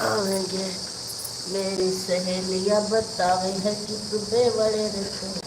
आवेंगे। मेरी सहेलियां बतावे है कि तुम्हें बड़े रहते।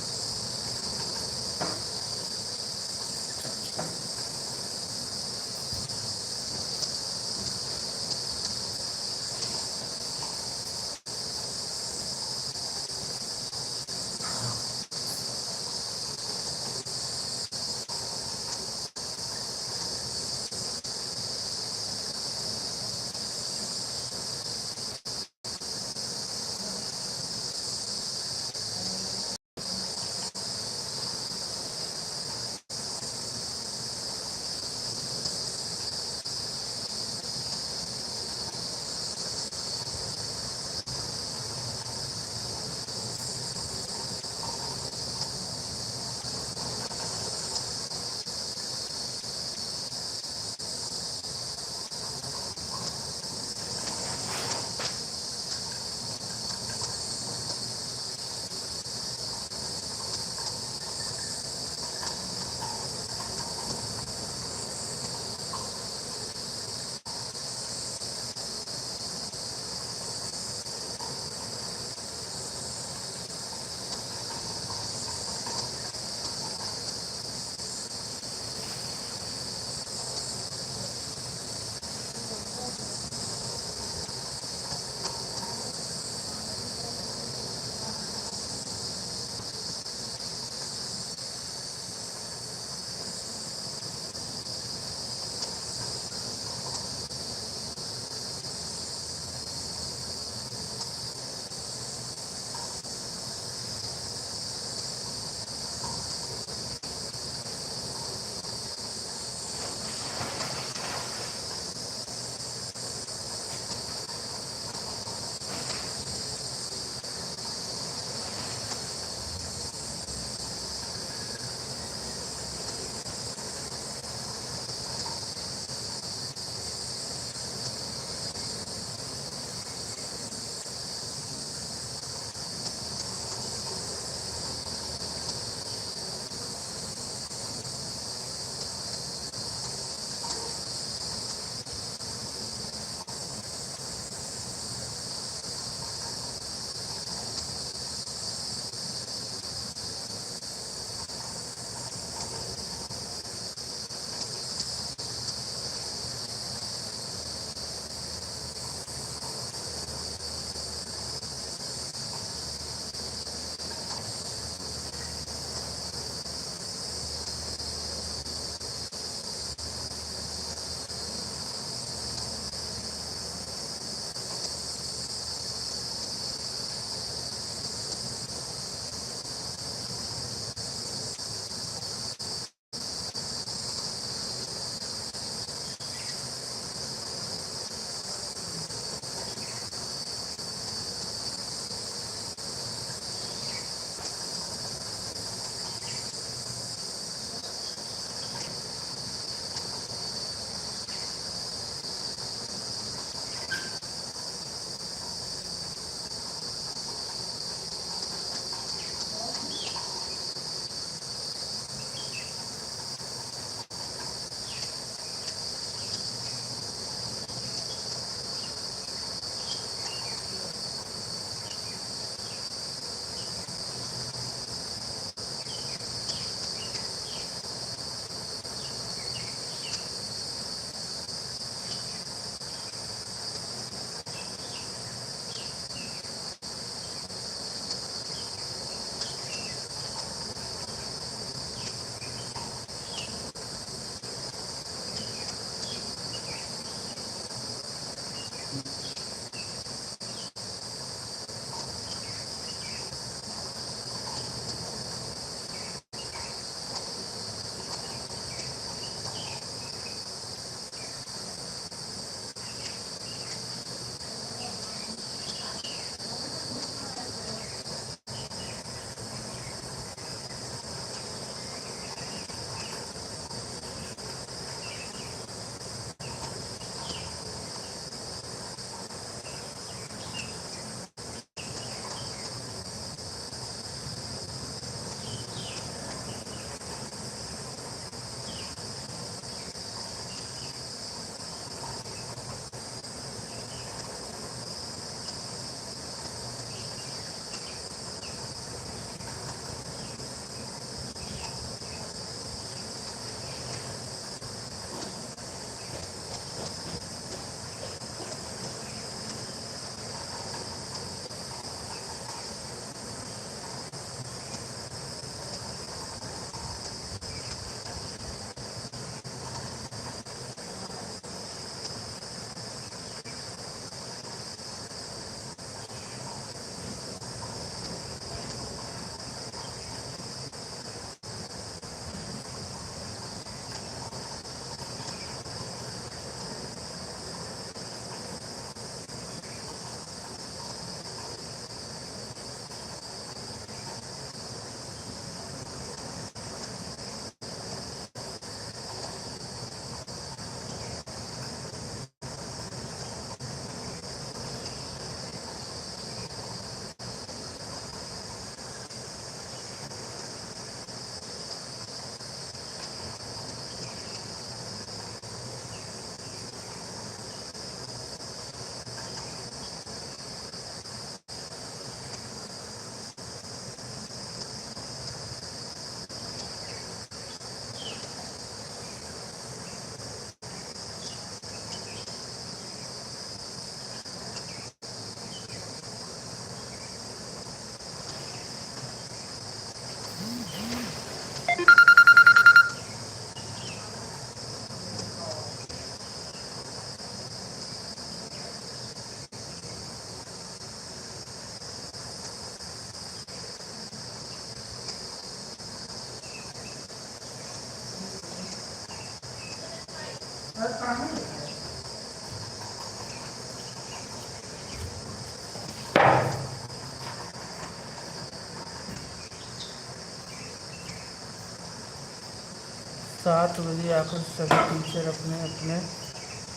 7 बजे आकर सभी टीचर अपने अपने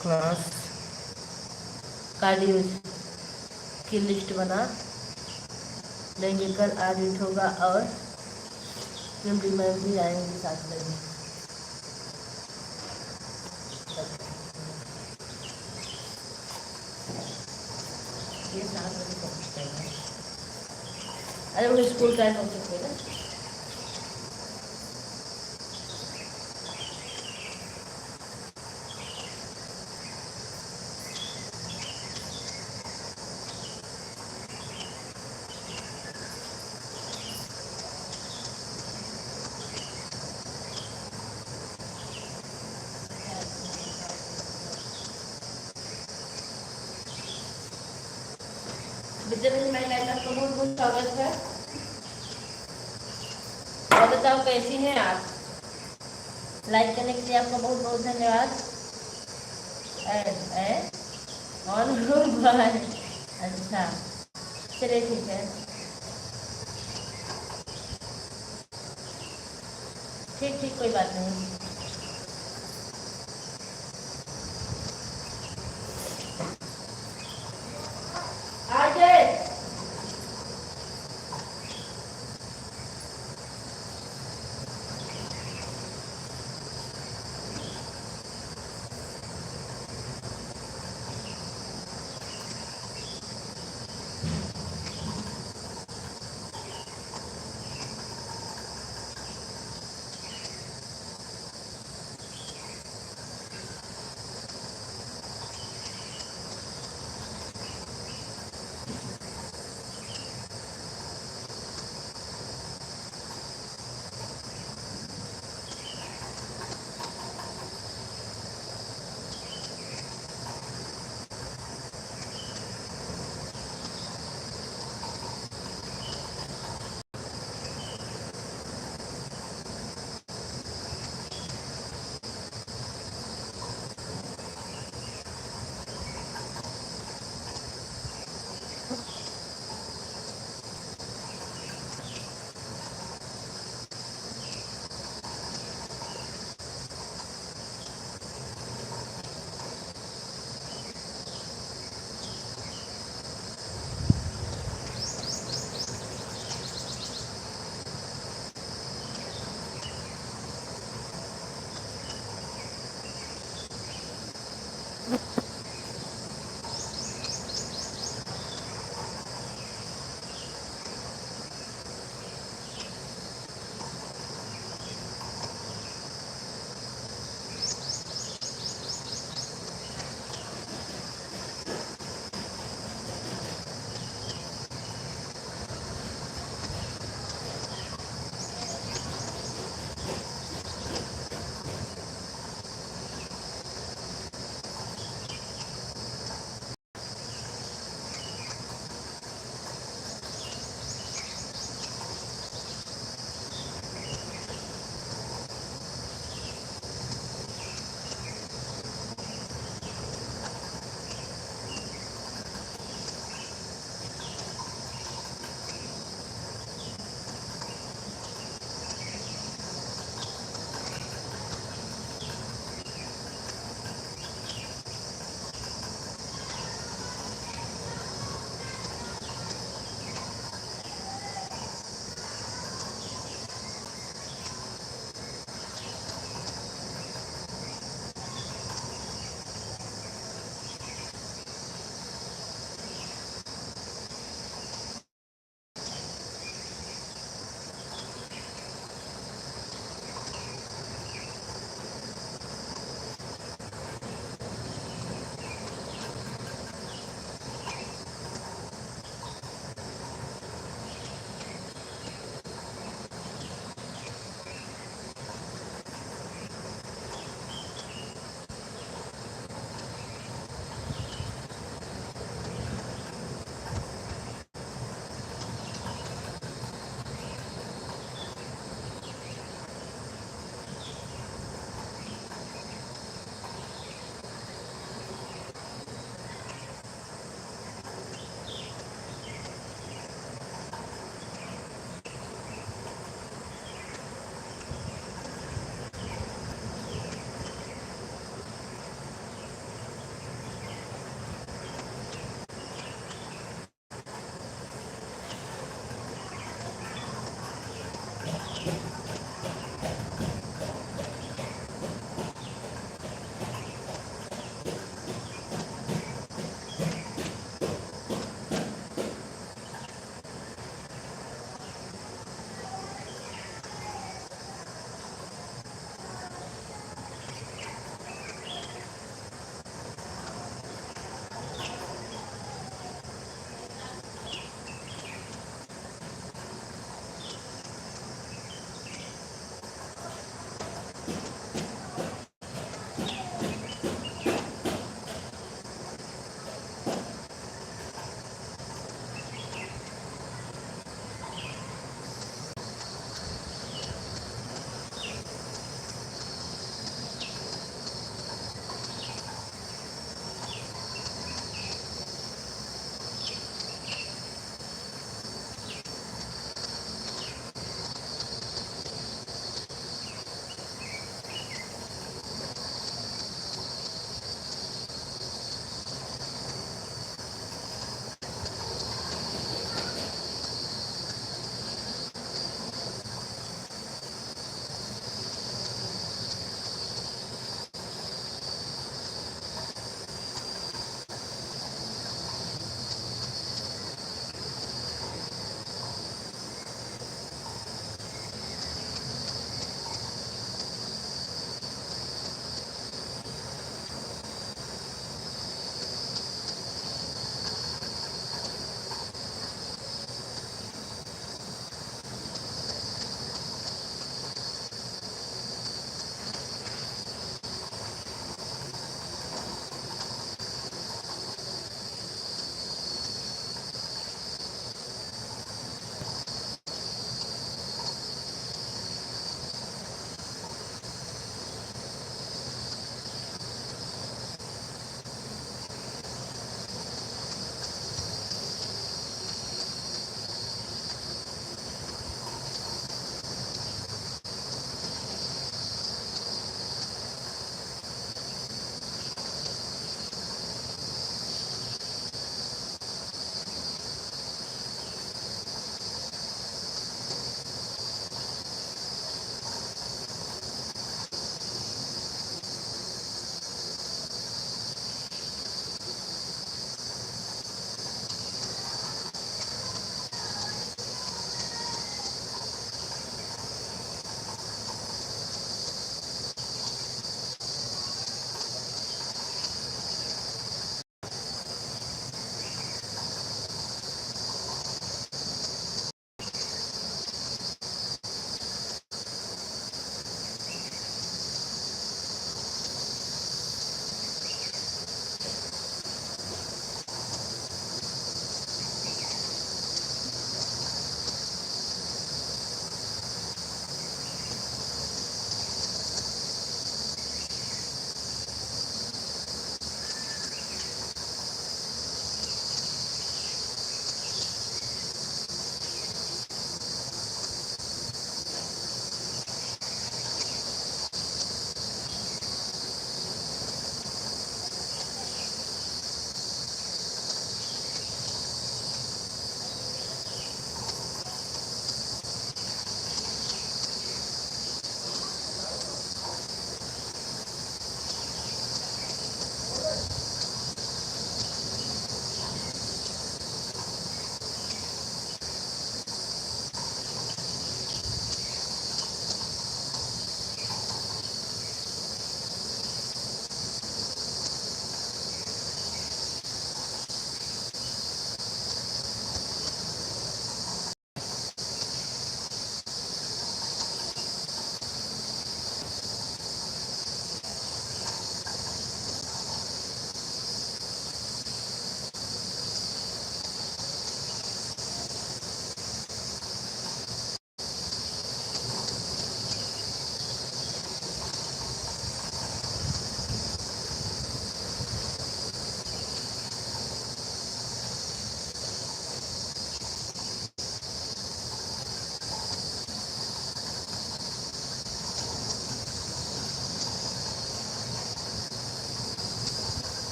क्लास कार्डियोज की लिस्ट बना लेंगे। कल ऑडिट होगा और एमडी मैम भी आएंगे 7 बजे। ये 7 बजे पहुँचते हैं। अरे वो स्कूल टाइम हो सकते ना। विद्यार्थी मैं आपका बहुत बहुत स्वागत है। और बताओ कैसी हैं आप? लाइक करने के लिए आपका बहुत बहुत धन्यवाद। ऑन हुआ है। अच्छा चलिए ठीक है। ठीक ठीक कोई बात नहीं। आ जाए।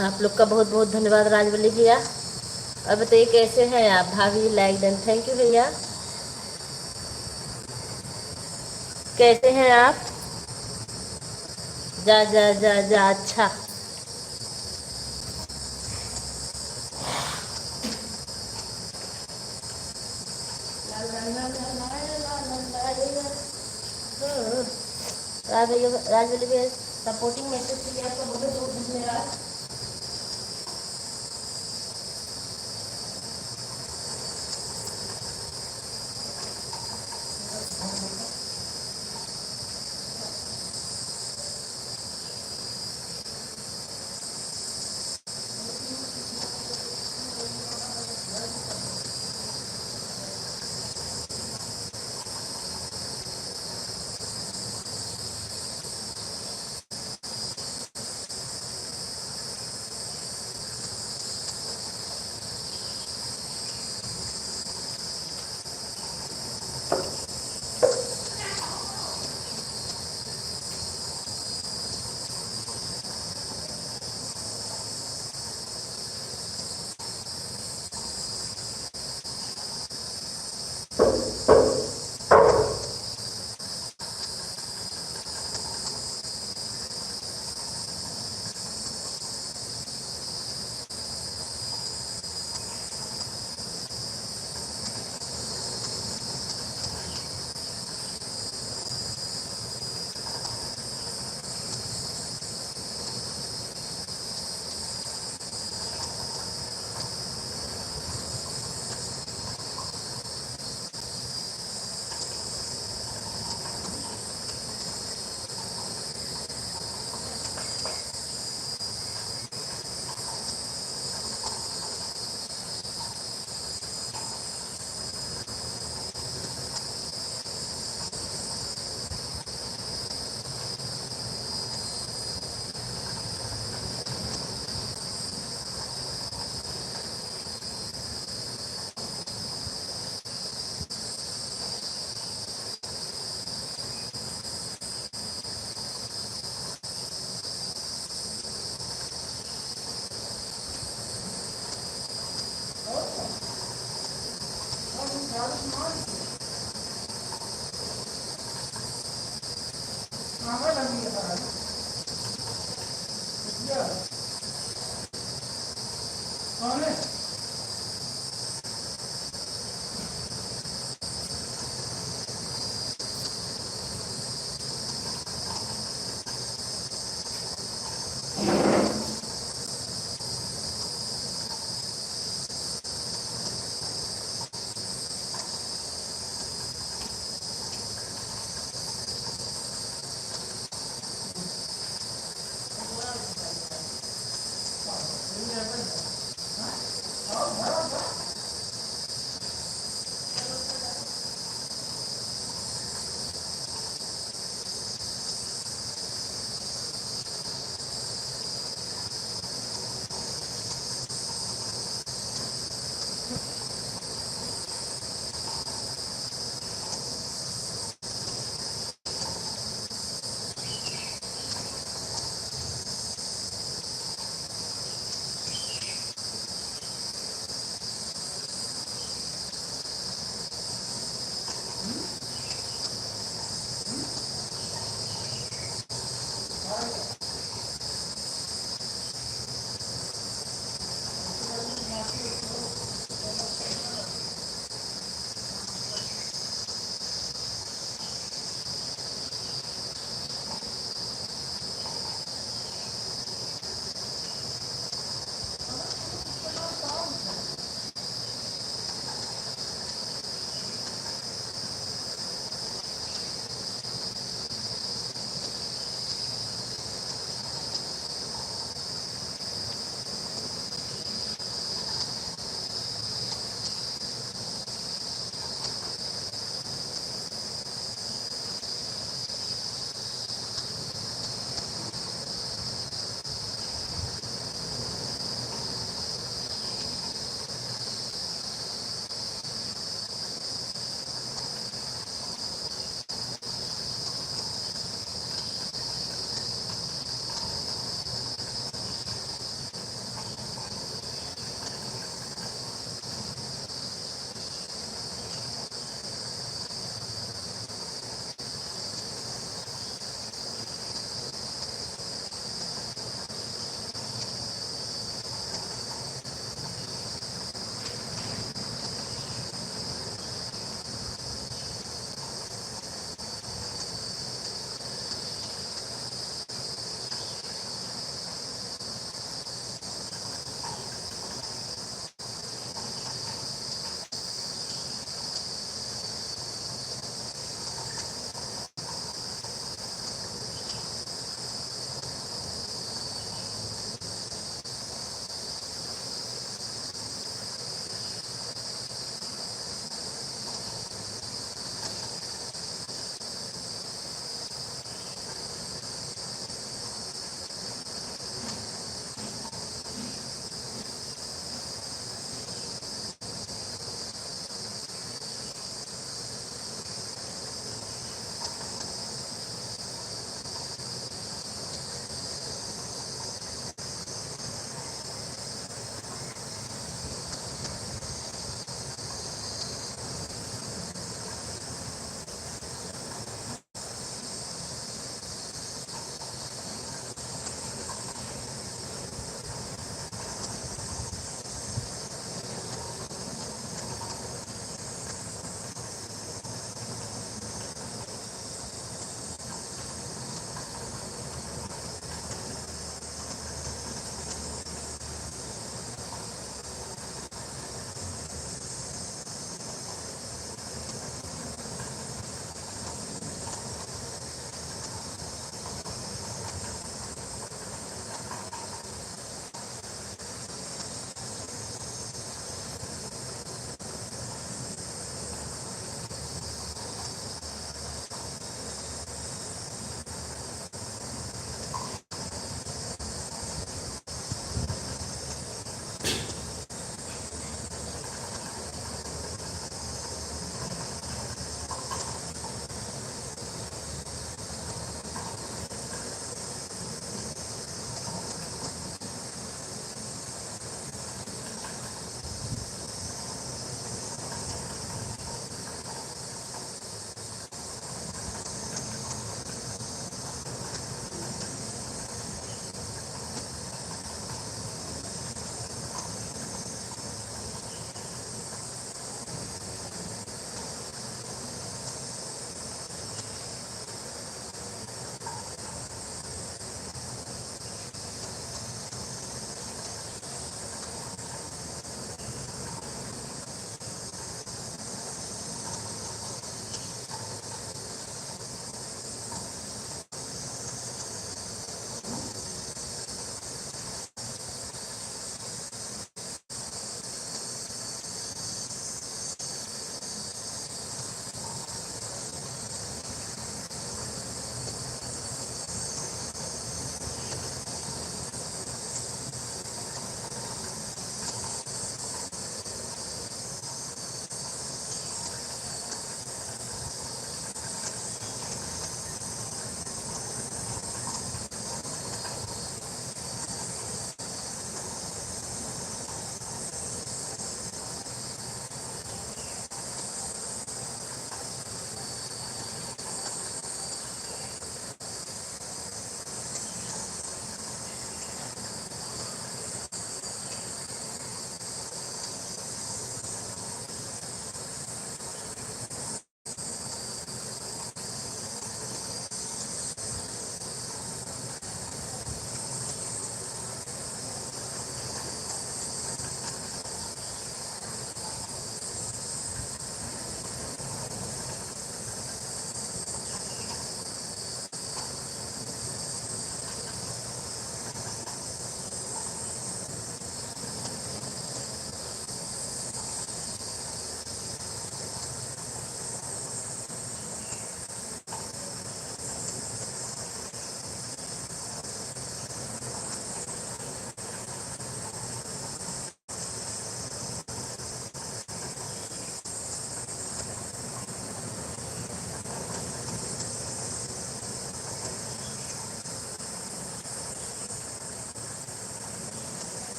आप लोग का बहुत बहुत धन्यवाद राजवली भैया। और बताइए कैसे हैं आप? भाभी लाइक डन, थैंक यू भैया। कैसे हैं आप? जा जा जा जा, अच्छा। राजवली भैया सपोर्टिंग मैसेज के लिए आपका बहुत बहुत धन्यवाद।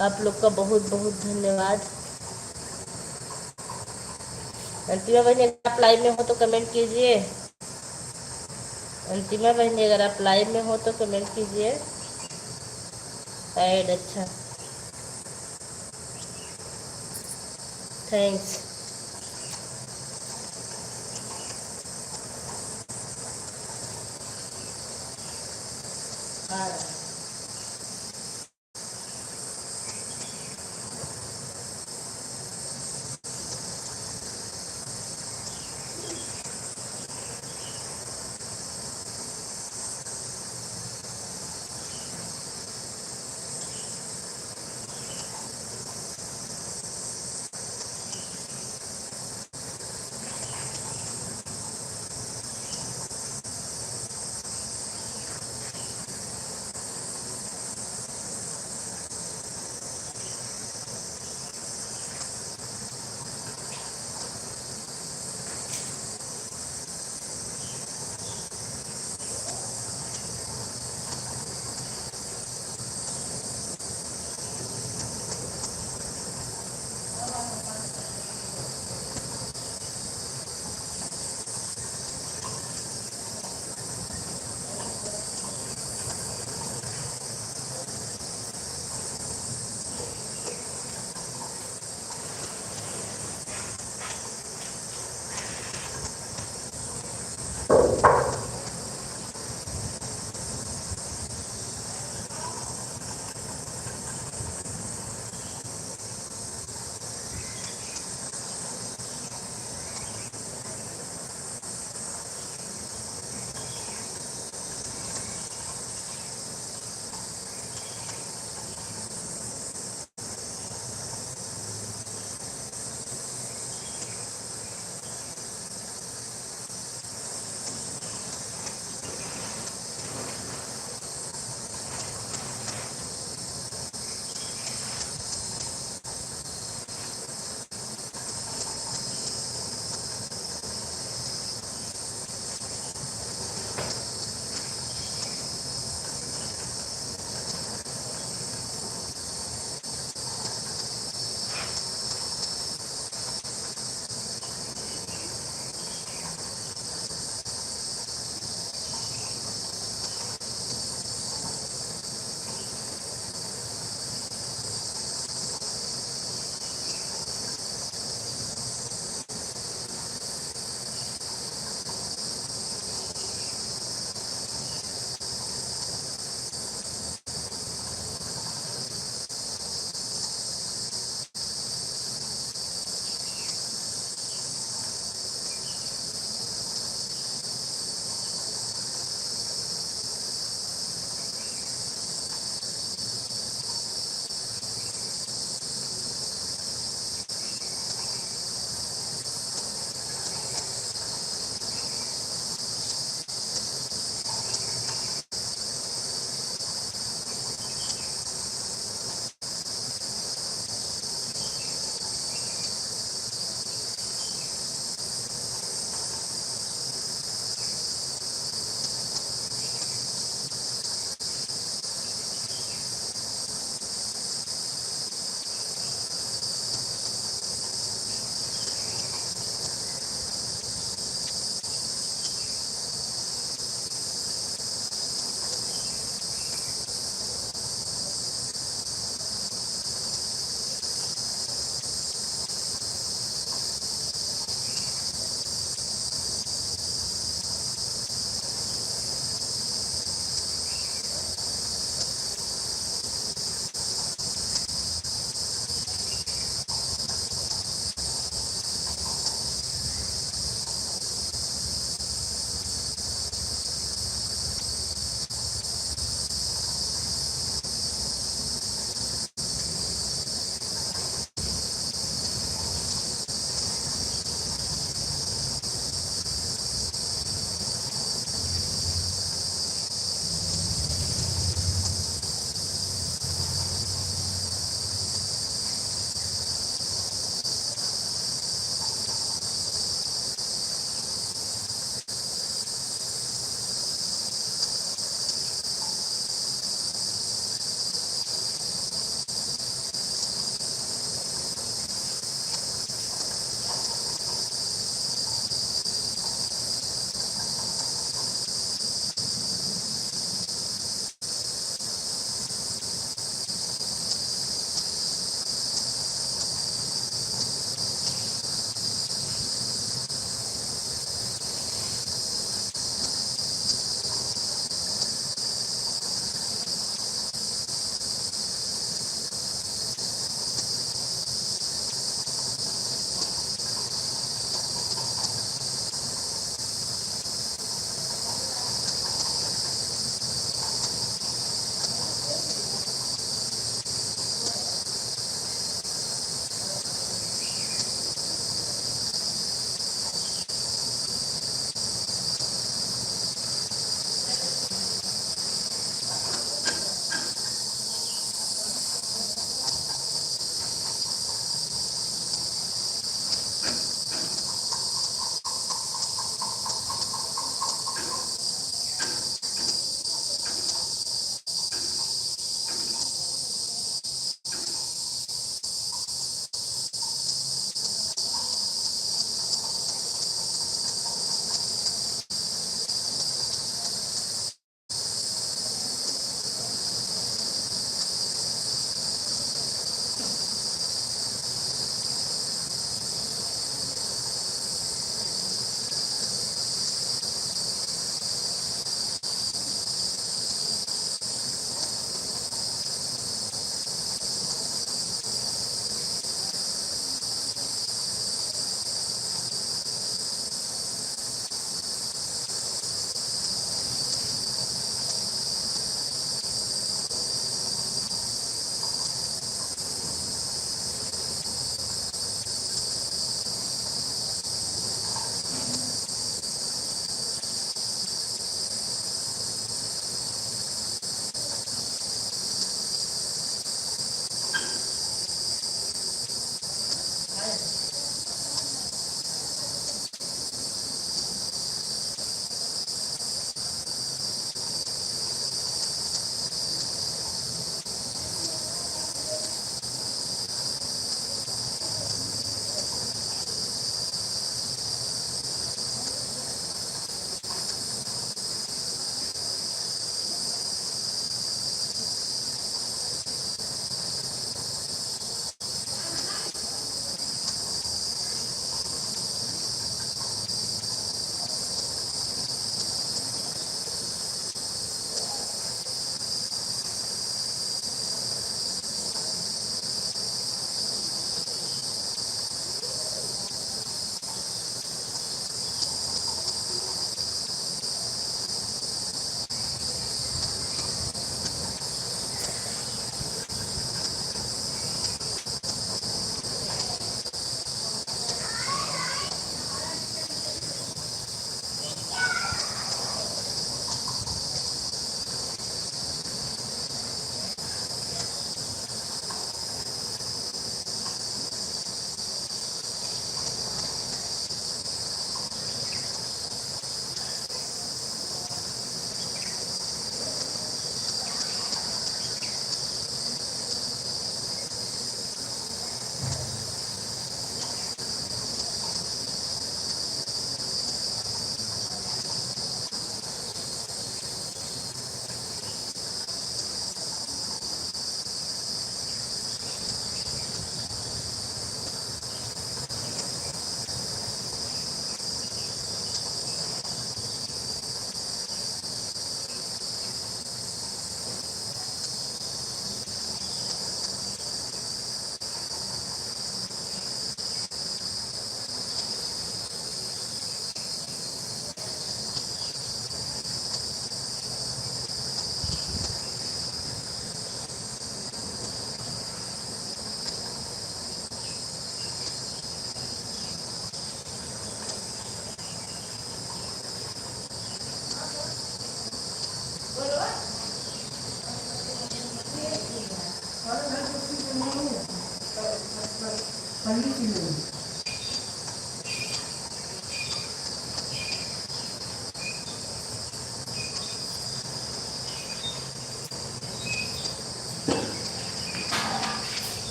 आप लोग का बहुत बहुत धन्यवाद। अंतिमा बहन, अगर आप लाइव में हो तो कमेंट कीजिए। अंतिमा बहन, अगर आप लाइव में हो तो कमेंट कीजिए। ऐड, अच्छा, थैंक्स। हाँ,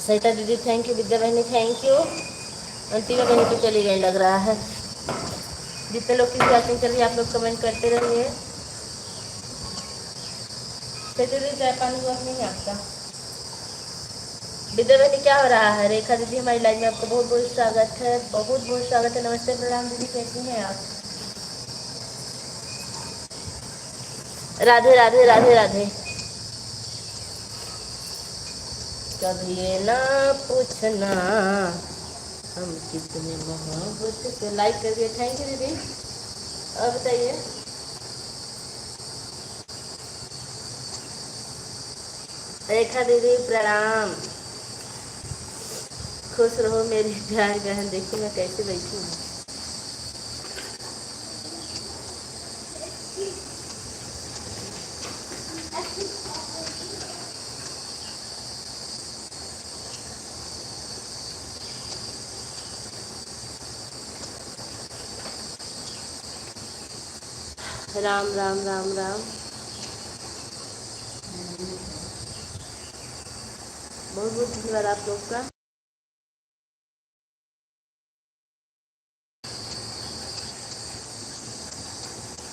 सहिता दीदी थैंक यू, विद्या बहनी थैंक यू। अंतिमा बहनी तो चली गई लग रहा है। जितने लोग की वॉचिंग चल रही है आप लोग कमेंट करते रहिए। सहिता दीदी चाय पानी हुआ नहीं आपका? विद्या बहनी क्या हो रहा है? रेखा दीदी हमारी लाइफ में आपका बहुत बहुत स्वागत है, बहुत बहुत स्वागत है। नमस्ते प्रणाम दीदी, कैसी हैं आप? राधे राधे राधे राधे। कभी ये ना पूछना हम कितने मोहब्बत से। लाइक कर दिए, थैंक यू दीदी। और बताइए, रेखा दीदी प्रणाम। खुश रहो मेरी प्यार बहन। देखिए मैं कैसे बैठी हूँ। राम राम राम राम। बहुत बहुत धन्यवाद आप लोग का।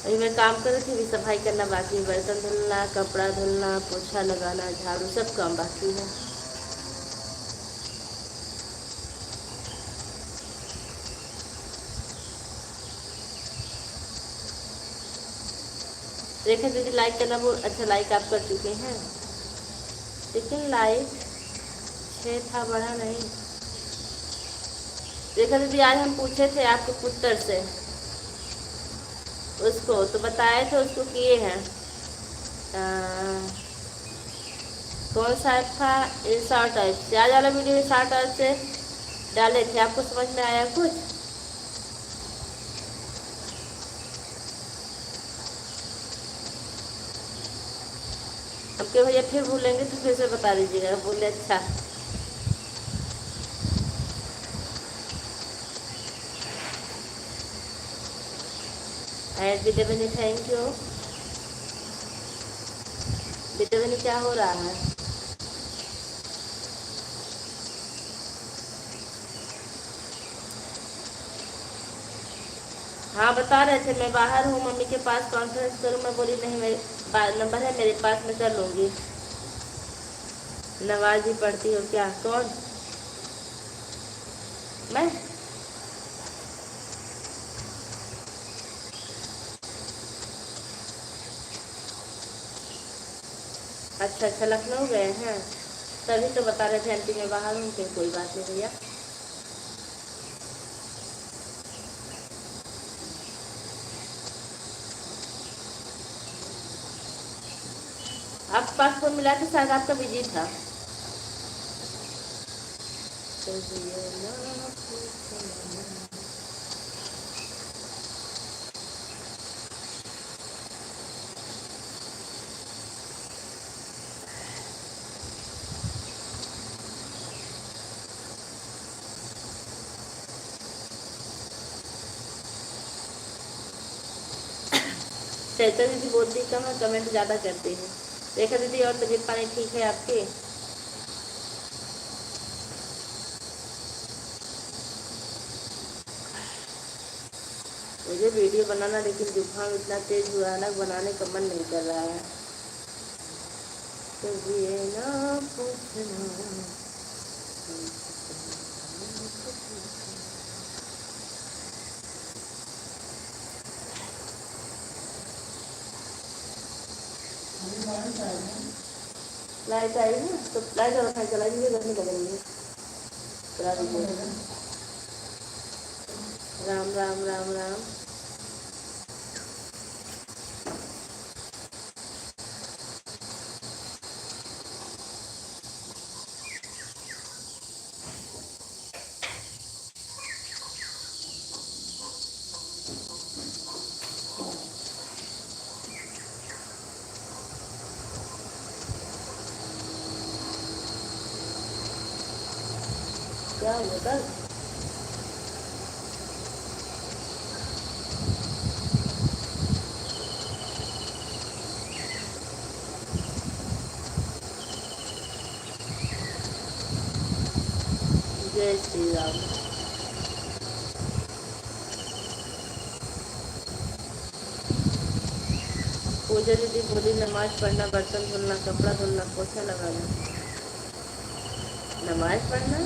अभी मैं काम कर रही थी, अभी सफाई करना बाकी है। बर्तन धुलना, कपड़ा धुलना, पोछा लगाना, झाड़ू, सब काम बाकी है। रेखा दीदी लाइक करना बहुत अच्छा, लाइक आप कर चुके हैं, लेकिन लाइक 6 था, बढ़ा नहीं। रेखा दीदी आज हम पूछे थे आपके पुत्र से, उसको तो बताए थे, उसको किए हैं। कौन सा ऐप था? ये शॉर्ट ऐप से, आज वाला वीडियो शॉर्ट ऐप से डाले थे। आपको समझ में आया कुछ? अब के भैया फिर भूलेंगे तो फिर से बता दीजिएगा। बोले अच्छा। विद्या बहनी थैंक यू। विद्या बहनी क्या हो रहा है? हाँ बता रहे थे, मैं बाहर हूँ, मम्मी के पास कॉन्फ्रेंस करूँ। मैं बोली नहीं, मेरे नंबर है मेरे पास, मैं कर लूँगी। नमाज ही पढ़ती हो क्या? कौन? मैं? अच्छा अच्छा, लखनऊ गए हैं, तभी तो बता रहे थे आंटी मैं बाहर हूँ। फिर कोई बात नहीं भैया। आपके पास फोन मिला था, शायद आपका बिजी था। चैतन्य दीदी बोलती कम है, कमेंट ज़्यादा करती है। रेखा दीदी और तबीयत पानी ठीक है आपकी? मुझे वीडियो बनाना, लेकिन जुकाम इतना तेज हुआ है ना, बनाने का मन नहीं कर रहा है। तो ये ना पूछना। लाइट आई ना, तो लाइट और फैन चला दीजिए, गर्मी लगेंगे, चला दीजिए। राम राम राम राम। क्या हुआ कल? जय श्री राम। पूजा दीदी बोली नमाज पढ़ना, बर्तन धुलना, कपड़ा धुलना, पोछा लगाना। नमाज पढ़ना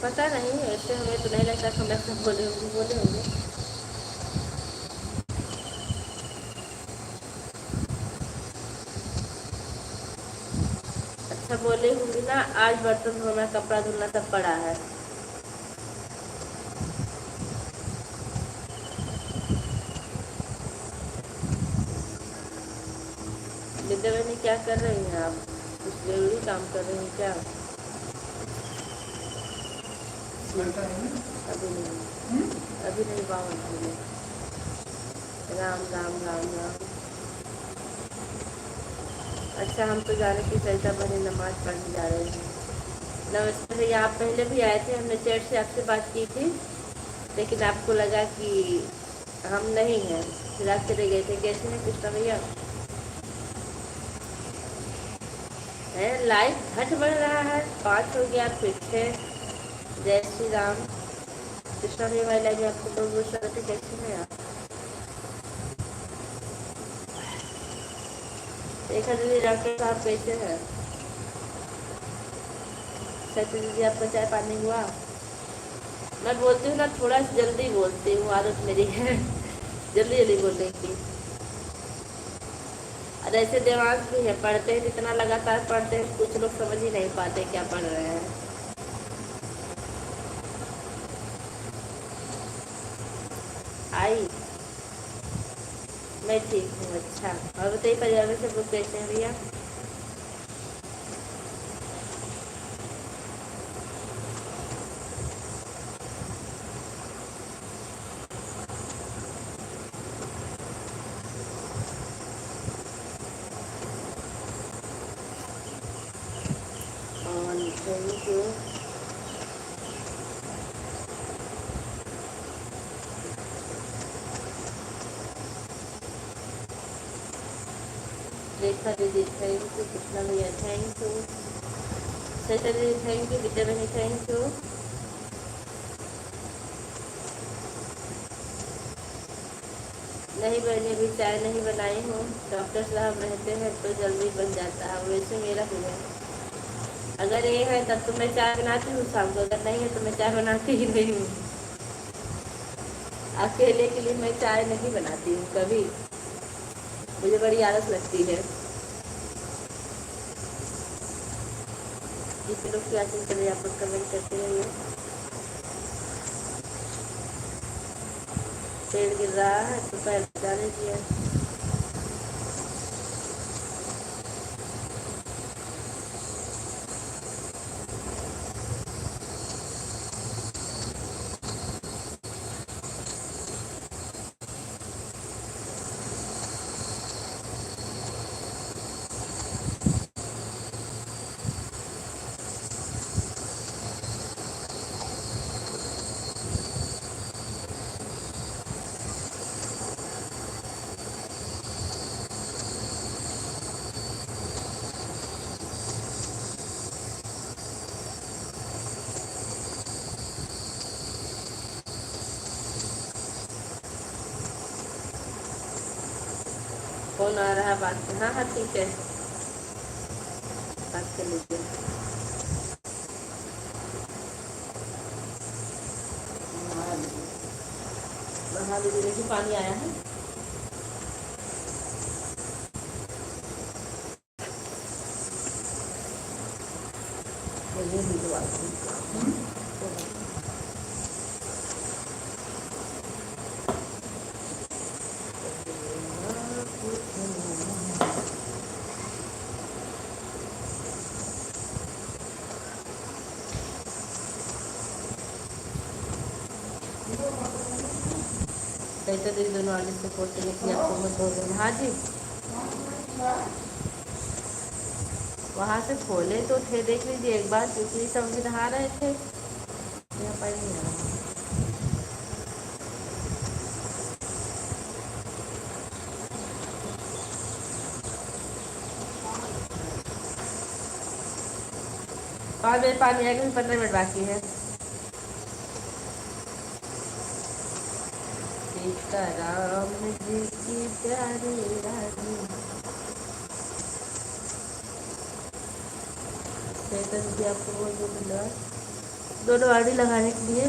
पता नहीं, ऐसे हमें तो नहीं लगता कि हम ऐसा बोले होंगे। अच्छा बोले होंगी ना, आज बर्तन धोना, कपड़ा धुलना सब पड़ा है। विद्या बहनी क्या कर रही हैं आप? कुछ जरूरी काम कर रही हैं क्या? अभी नहीं, अभी नहीं बावन होंगे। राम राम राम राम। अच्छा हम तो जा रहे कि सरिता बहनी नमाज पढ़ने जा रहे हैं। नमस्ते भैया, आप पहले भी आए थे, हमने चैट से आपसे बात की थी, लेकिन आपको लगा कि हम नहीं हैं, फिर आप चले गए थे। कैसे हैं कृष्णा भैया? है लाइफ घट बढ़ रहा है, 5 हो गया फिर 6। जय श्री राम। कृष्णा भैया भाई लाइव में आपको बहुत बहुत स्वागत है। कैसे हैं आप? देखा दीदी, डॉक्टर साहब कैसे हैं? सत्य दीदी आपका चाय पानी हुआ? मैं बोलती हूँ ना, थोड़ा जल्दी बोलती हूँ, आदत मेरी है जल्दी जल्दी बोलने की। और ऐसे दिमाग भी है, पढ़ते हैं इतना लगातार पढ़ते हैं, कुछ लोग समझ ही नहीं पाते क्या पढ़ रहे हैं। आई मैं ठीक हूँ। अच्छा और बताइए, परिवार में सब लोग कैसे हैं भैया? Thank you. रेखा दीदी थैंक यू, कृष्णा भैया थैंक यू, सरिता दीदी थैंक यू, विद्या बहनी थैंक यू। नहीं बहनी, अभी चाय नहीं बनाई हूँ, डॉक्टर साहब रहते हैं तो जल्दी बन जाता है, वैसे मेरा भी है। अगर ये है तब तो मैं चाय बनाती हूँ शाम को, अगर नहीं है तो मैं चाय बनाती ही नहीं हूँ। अकेले के लिए मैं चाय नहीं बनाती हूँ कभी, मुझे बड़ी आलस लगती है। जिस लोग की आसन करें आप लोग कमेंट करते रहिए। पेड़ गिर रहा है तो पैर बचा लीजिए। फोन आ रहा है, बात हाँ हाँ ठीक है, बात कर लीजिए। हाँ दीदी देखिए पानी आया है। मुझे भी दुआ कैसे दीदी दोनों आगे से फोटो लिखी आपको मत बोल। हाँ जी, वहाँ से खोले तो थे, देख लीजिए एक बार, क्योंकि सब दिखा रहे थे, यहाँ पर नहीं आ रहा। पाँच पानी आएगा, 15 मिनट बाकी है। सीताराम जी की प्यारी रानी, चेतन जी आपको बहुत बहुत धन्यवाद दोनों आड़ी लगाने के लिए।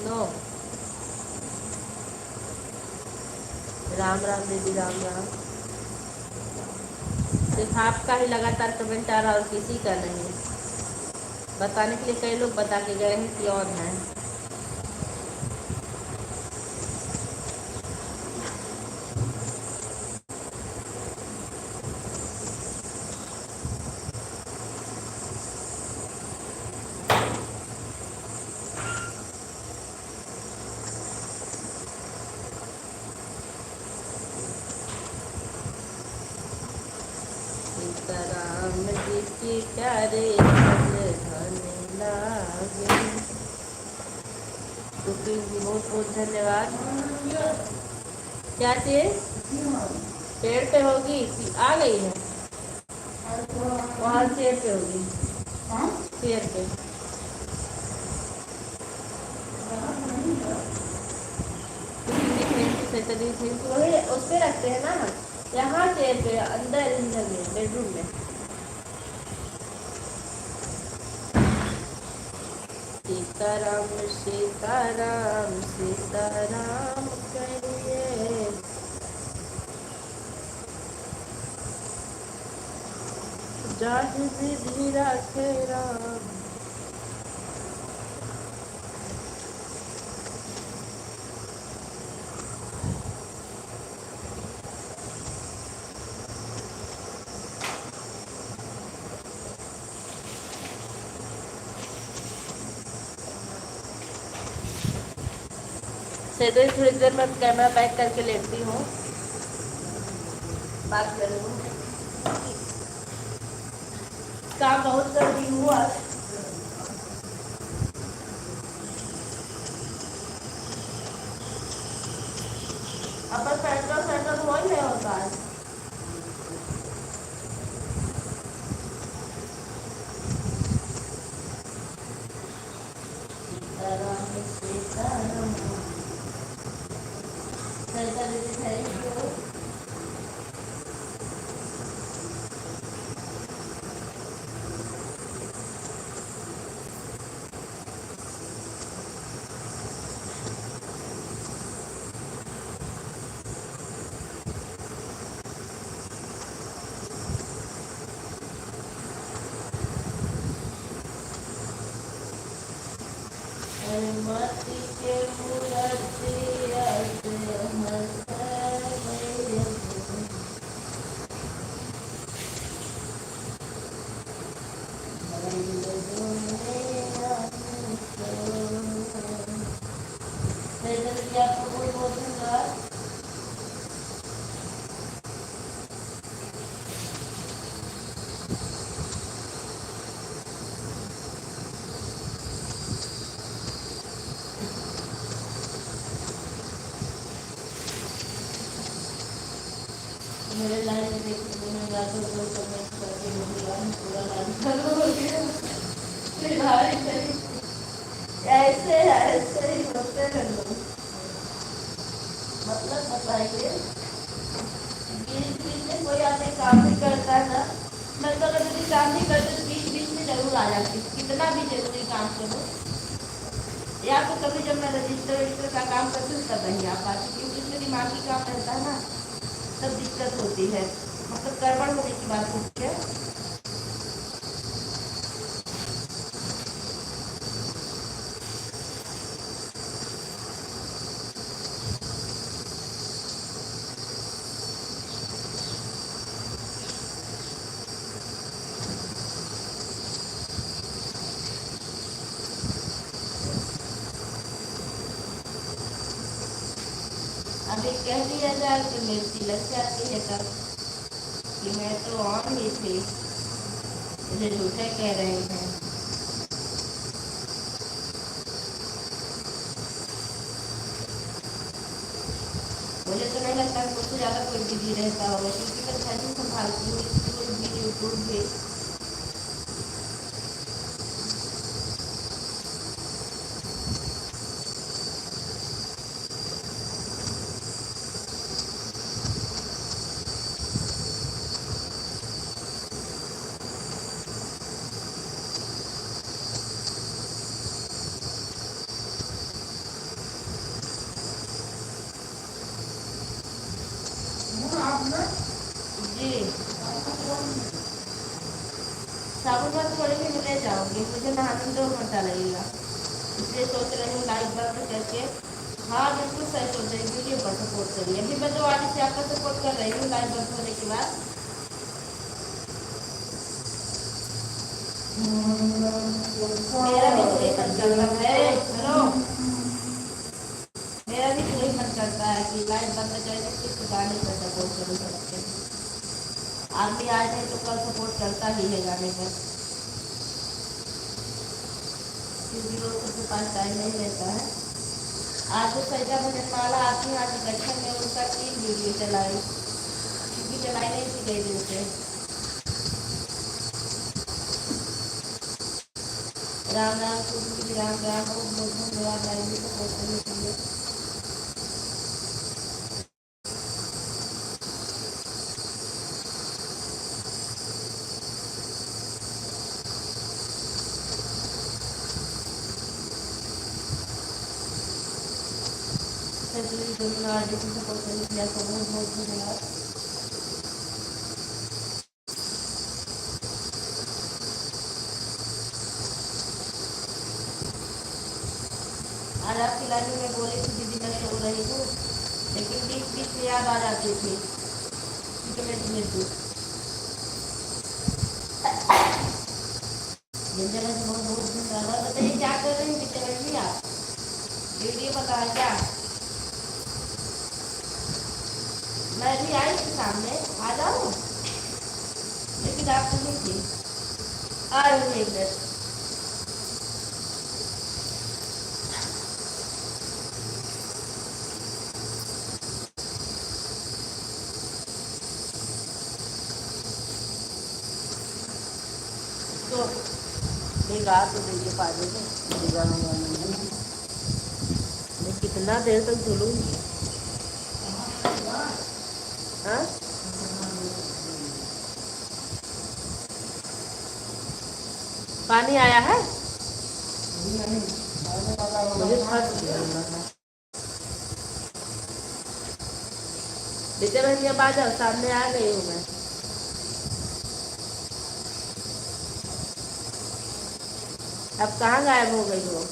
नो, राम राम दीदी, राम राम। सिर्फ आपका ही लगातार कमेंट आ रहा और किसी का नहीं। बताने के लिए कई लोग बता के गए हैं कि और हैं। सीताराम जी की प्यारे धन लागे। सुप्रीम जी बहुत बहुत धन्यवाद। क्या चीज पेड़ पे होगी कि आ गई है? वहाँ चेयर पे होगी, चेयर पे। वही उस पे रखते हैं ना, यहाँ चेयर पे अंदर अंदर में बेडरूम में। सीताराम सीताराम सीताराम करिए, जाहि विधि राखे राम। तो थोड़ी देर में कैमरा पैक करके लेटती हूँ, बात करूँ। काम बहुत कर दी हूँ आज। अपन पेट्रोल हो ही नहीं होता है। मती के मुरतिया से आपको बहुत बहुत धन्यवाद। मेरे लाइव देखने में जाकर कोई कमेंट करके मुझे पूरा लाइव चालू हो गया। ऐसे ऐसे ही होते हैं लोग। मतलब बताइए, बीच बीच में कोई आके काम भी करता है ना, मैं तो अगर यदि काम नहीं करते तो बीच बीच में जरूर आ जाती, कितना भी जरूरी काम करो। या तो कभी जब मैं रजिस्टर का काम करती हूँ तब नहीं आ पाती, क्योंकि उसमें दिमागी काम रहता है ना, तब दिक्कत होती है। मतलब गड़बड़ होने की बात होती है। अभी कह दिया जाए कि मेरी लग जाती है तब कि मैं तो ऑन ही थी, मुझे झूठे कह रहे हैं। मुझे तो नहीं लगता कि मुझसे ज़्यादा कोई बिजी रहता होगा, क्योंकि मैं घर ही संभालती हूँ, स्कूल भी यूट्यूब भी। जी साबुन बाद थोड़ी भी ले जाओगे, मुझे नहाने में 2 घंटा लगेगा, इसलिए सोच रही हूँ लाइट बंद करके। हाँ बिल्कुल सही सोच रही हूँ, वीडियो पर सपोर्ट करिए। अभी मैं 2 से आपका सपोर्ट कर रही हूँ लाइट बंद होने के बाद। मेरा भी वही मन करता है, हेलो, मेरा भी वही मन करता है कि लाइट बंद करके सिर्फ गाने पर सपोर्ट करूँ सबके। आदमी आज नहीं तो कल सपोर्ट करता ही है गाने पर, क्योंकि लोग सबके पास टाइम नहीं रहता है। आज तो सरिता भजन माला आती है, आज दक्षिण में उनका 3 वीडियो चलाई, क्योंकि चलाई नहीं थी कई दिन से। राम राम कुछ राम राम बहुत बहुत धन्यवाद लाइव में सपोर्ट करने के लिए। धन्यवाद सपोर्ट करने के लिए आपको बहुत बहुत धन्यवाद। आज आपकी लाइव में बोली थी दीदी मैं सो रही हूँ, लेकिन बीच बीच में याद आ जाती थी, क्योंकि मैं मृत्यु जगह से बहुत बहुत धन्यवाद। बताइए क्या कर रही हूँ बीच आप वीडियो बताया क्या? मैं भी आई थी सामने, आ जाओ, लेकिन आप नहीं थी। आ रही है तो गा तो देखिए पाजे में मैं कितना देर तक धुलूंगी। हाँ पानी आया है, मुझे फर्स्ट बेटे भैया आ जाओ, सामने आ गई हूँ मैं। अब कहाँ गायब हो गई हो?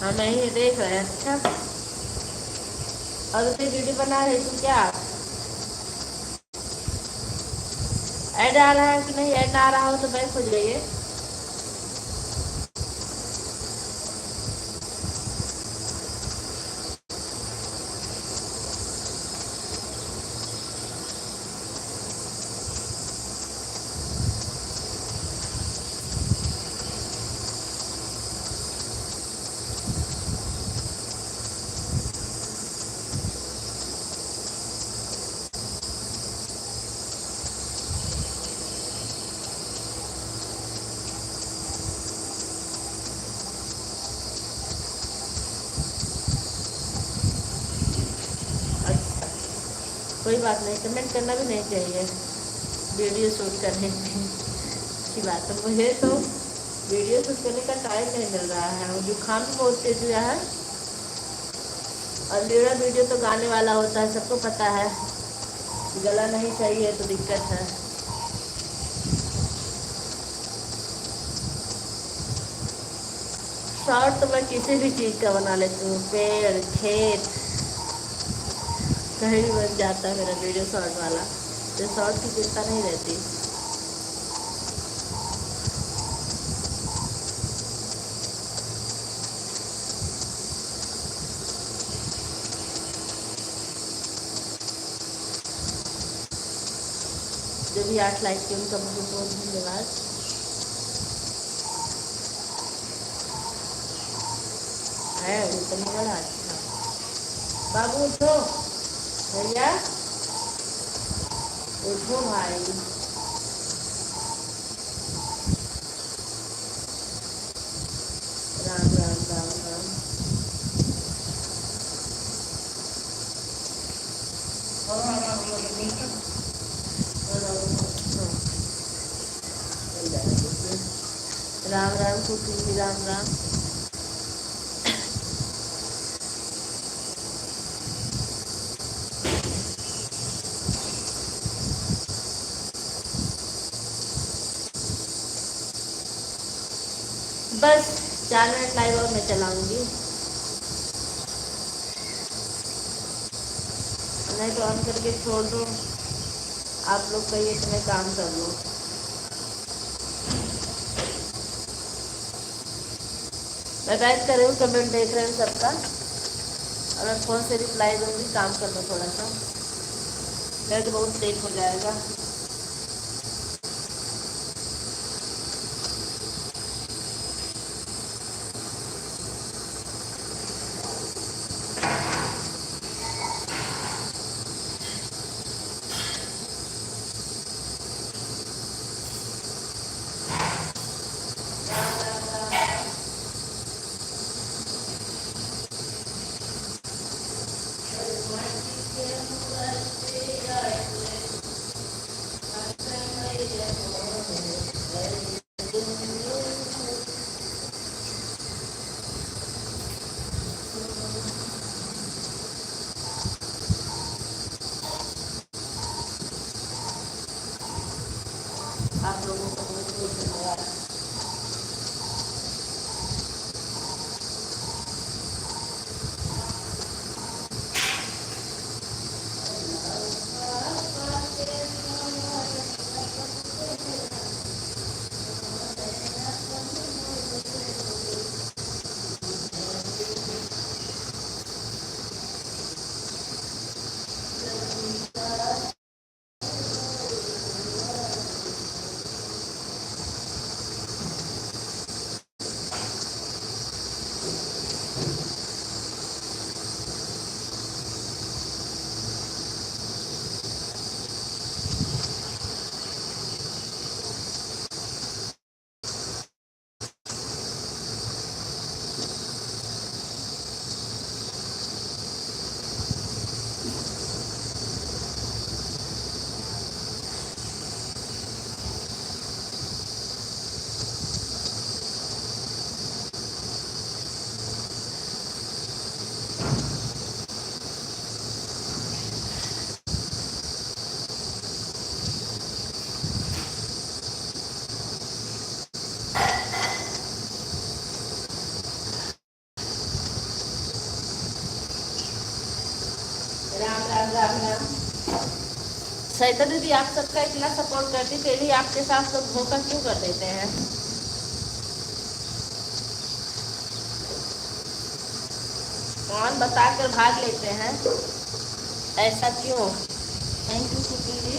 हाँ मैं ही देख रहे हैं। अच्छा और उसे वीडियो बना रही थी क्या? ऐड आ रहा है कि नहीं? ऐड आ रहा हो तो बैक हो जाइए। कोई बात नहीं, कमेंट करना भी नहीं चाहिए वीडियो शूट करने की बात है। मुझे तो वीडियो शूट करने का टाइम नहीं मिल रहा है, और जुकाम भी बहुत तेज हुआ है, और मेरा वीडियो तो गाने वाला होता है, सबको पता है। गला नहीं सही है तो दिक्कत है। शॉर्ट तो मैं किसी भी चीज़ का बना लेती हूँ, पेड़, खेत, कहीं भी बन जाता है मेरा वीडियो शॉर्ट वाला, तो शॉर्ट की चिंता नहीं रहती। जो भी 8 लाइक किए उनका बहुत बहुत धन्यवाद। है उतना बड़ा अच्छा। बाबू उठो, भैया उठो भाई। राम राम राम राम। राम राम कुकी, राम राम। बस 4 मिनट लाइव और मैं चलाऊंगी, नहीं तो ऑन करके छोड़ दो। आप लोग कहिए तो मैं काम कर लूँ। मैं बैठ कर रही हूँ, कमेंट देख रहे हैं सबका, और मैं फ़ोन से रिप्लाई दूंगी। काम कर लो थोड़ा सा, मेरा तो बहुत लेट हो जाएगा। आप लोगों को बहुत बहुत धन्यवाद। राम राम राम राम। सरिता दीदी, आप सबका इतना सपोर्ट करती, फिर भी आपके साथ लोग धोखा क्यों कर देते हैं? कौन बता कर भाग लेते हैं, ऐसा क्यों? Thank you Kuki ji.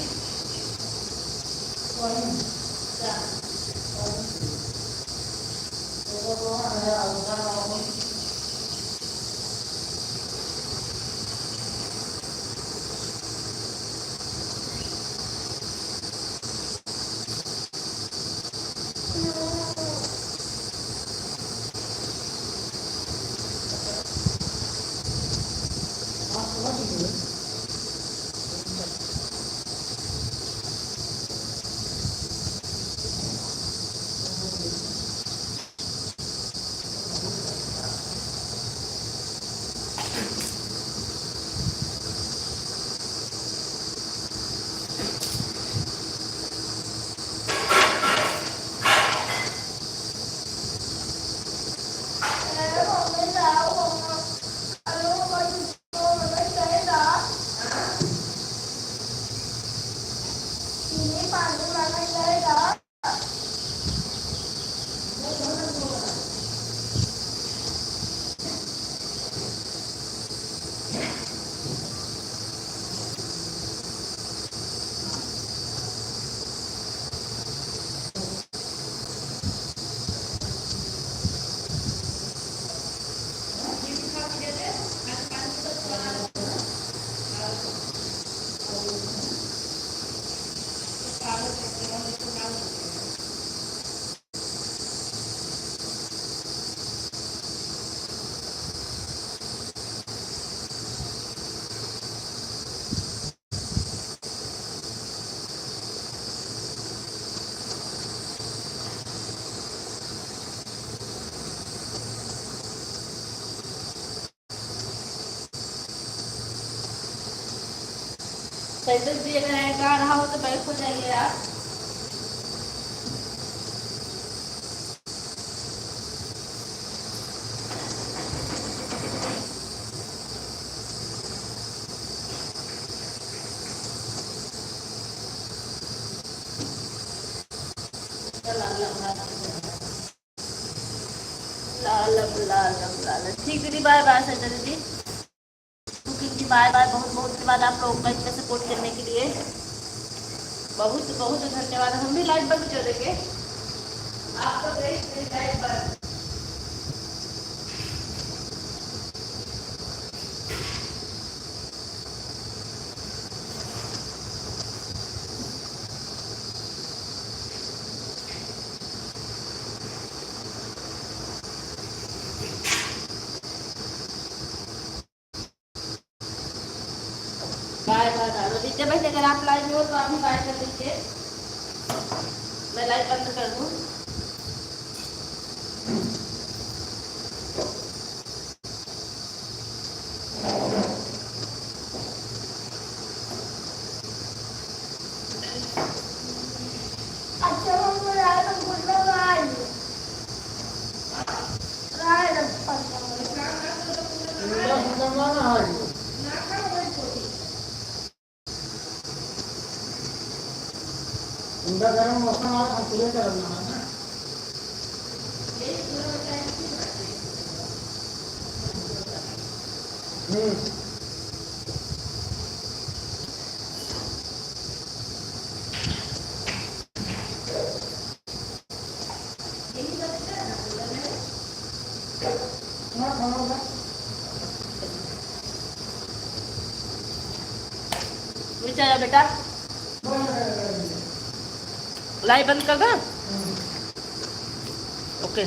Sentence भी अगर गा रहा हो तो बैक हो जाइए आप। ठीक दीदी, बाय बाय संजय दीदी। कुकिंग की बाय बाय। बहुत बहुत धन्यवाद आप लोगों का इतना सपोर्ट करने के लिए, बहुत बहुत धन्यवाद। हम भी लाइव बंद करेंगे, आप तो गए लाइव बंद। बाय बाय डालो दीजिए भाई, अगर आप लाइव में हो तो आप भी बाय कर दीजिए, मैं लाइव बंद कर दूँ। गरम मौसम आप पूरे करना है ना। चलो बेटा, लाइव बंद कर दो। ओके।